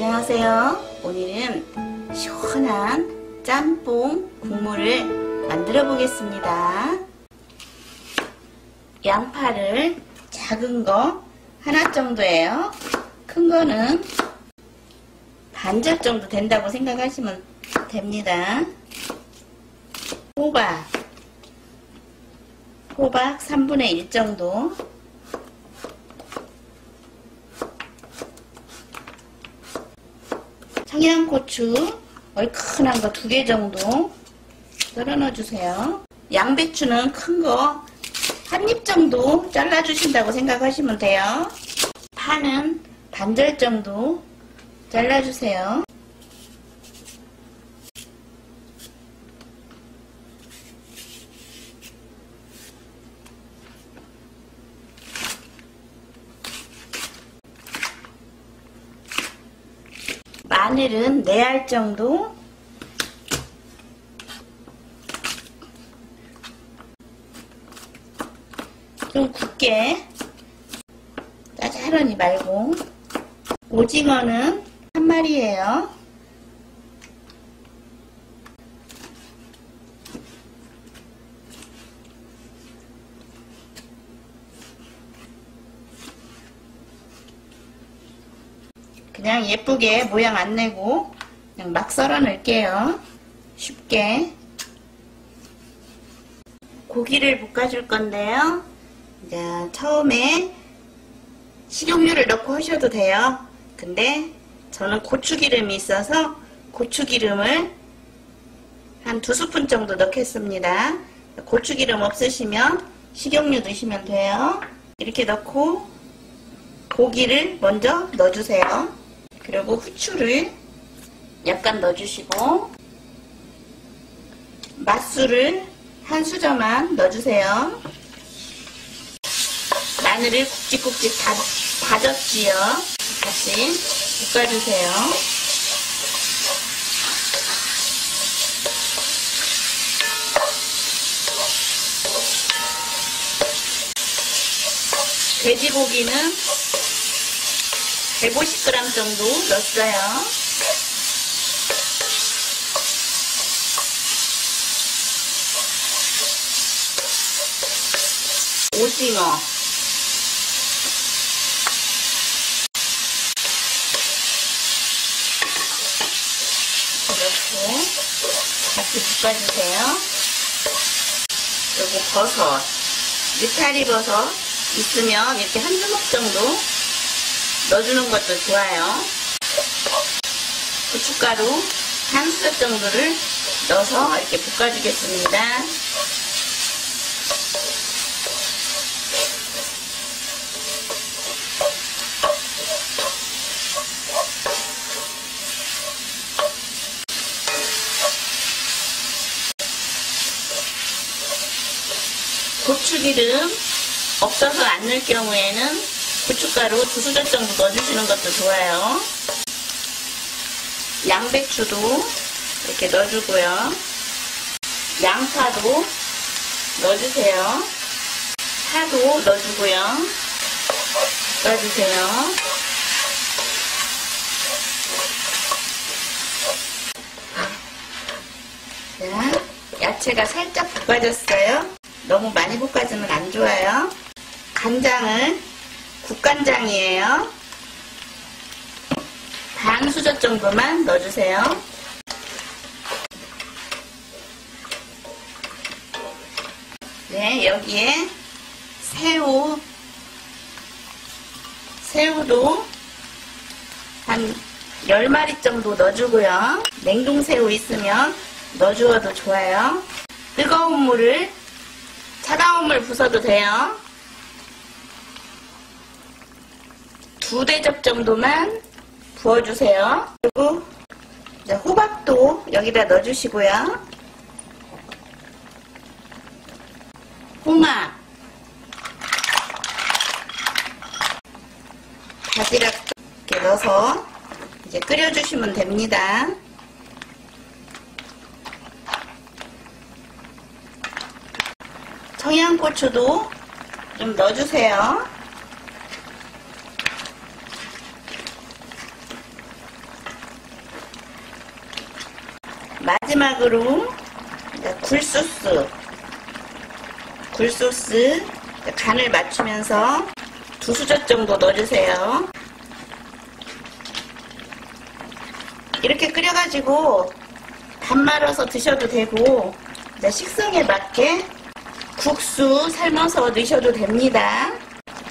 안녕하세요. 오늘은 시원한 짬뽕 국물을 만들어 보겠습니다. 양파를 작은 거 하나 정도예요. 큰 거는 반절 정도 된다고 생각하시면 됩니다. 호박 3분의 1 정도, 청양고추 얼큰한 거 2개 정도 썰어 넣어주세요. 양배추는 큰 거 한 입 정도 잘라 주신다고 생각하시면 돼요. 파는 반절 정도 잘라 주세요. 마늘은 4알 정도, 좀 굵게, 짜잘하니 말고. 오징어는 1마리예요. 그냥 예쁘게 모양 안 내고 그냥 막 썰어 넣을게요. 쉽게. 고기를 볶아줄 건데요. 이제 처음에 식용유를 넣고 하셔도 돼요. 근데 저는 고추기름이 있어서 고추기름을 한 2스푼 정도 넣겠습니다. 고추기름 없으시면 식용유 넣으시면 돼요. 이렇게 넣고 고기를 먼저 넣어주세요. 그리고 후추를 약간 넣어주시고 맛술을 한 수저만 넣어주세요. 마늘을 굵직굵직 다졌지요. 같이 볶아주세요. 돼지고기는 150g 정도 넣었어요. 오징어 이렇게 같이 볶아주세요. 그리고 버섯, 느타리 버섯 있으면 이렇게 한 주먹 정도 넣어주는 것도 좋아요. 고춧가루 한 수저 정도를 넣어서 이렇게 볶아주겠습니다. 고추기름 없어서 안 넣을 경우에는 고춧가루 2수저 정도 넣어주시는 것도 좋아요. 양배추도 이렇게 넣어주고요. 양파도 넣어주세요. 파도 넣어주고요. 넣어주세요. 자, 야채가 살짝 볶아졌어요. 너무 많이 볶아지면 안 좋아요. 간장을 국간장이에요. 반 수저 정도만 넣어주세요. 네, 여기에 새우도 한 10마리 정도 넣어주고요. 냉동새우 있으면 넣어주어도 좋아요. 뜨거운 물을 차가운 물 부숴도 돼요. 2대접 정도만 부어주세요. 그리고 이제 호박도 여기다 넣어주시고요. 홍합, 바지락도 이렇게 넣어서 이제 끓여주시면 됩니다. 청양고추도 좀 넣어주세요. 마지막으로 굴소스 간을 맞추면서 2수저 정도 넣어주세요. 이렇게 끓여가지고 밥 말아서 드셔도 되고 식성에 맞게 국수 삶아서 넣으셔도 됩니다.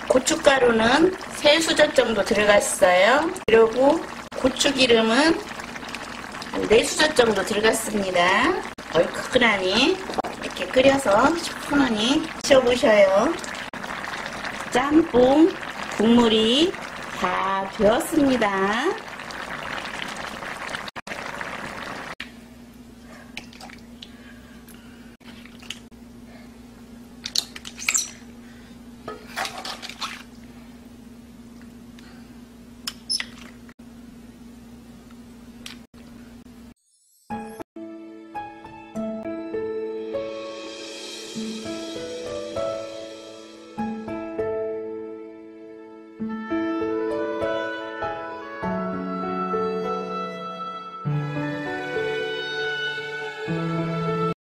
고춧가루는 3수저 정도 들어갔어요. 그리고 고추기름은 4수저 정도 들어갔습니다. 얼큰하니 이렇게 끓여서 시원하니 드셔보셔요. 짬뽕 국물이 다 되었습니다.